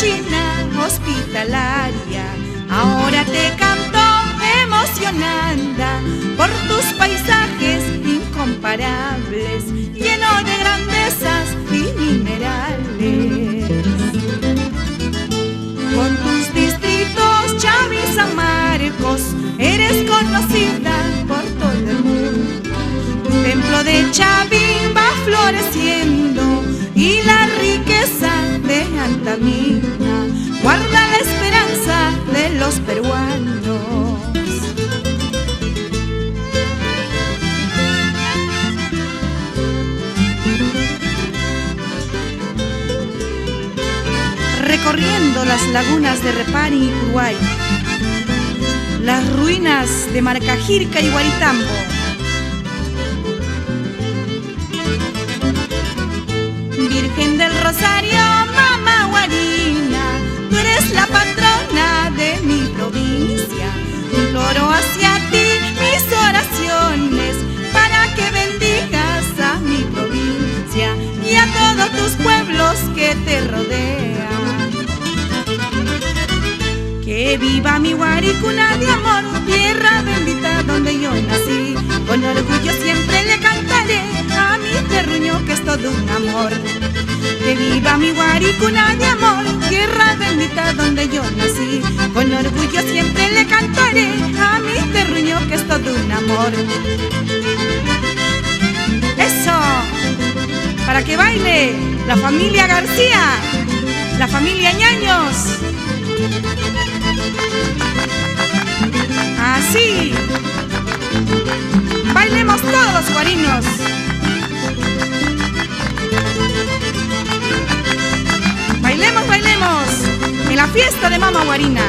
China hospitalaria, ahora te canto emocionada por tus paisajes incomparables, lleno de grandezas y minerales. Con tus distritos, Chaví, San Marcos, eres conocida por todo el mundo. Tu templo de Chaví va floreciendo y la riqueza de Antamina guarda la esperanza de los peruanos. Recorriendo las lagunas de Repari y Uruguay, las ruinas de Maracajirca y Guaritambo, Virgen del Rosario, Mamá Guarina, tú eres la patrona de mi provincia. Imploro hacia ti mis oraciones para que bendigas a mi provincia y a todos tus pueblos que te rodean. Que viva mi Guari, cuna de amor, tierra bendita donde yo nací. Con orgullo siempre le cantaré a mi terruño que es todo un amor. Que viva mi Guari, cuna de amor, tierra bendita donde yo nací. Con orgullo siempre le cantaré a mi terruño que es todo un amor. ¡Eso! Para que baile la familia García, la familia Ñaños. Así. Bailemos todos los guarinos. Bailemos, bailemos en la fiesta de Mama Guarina.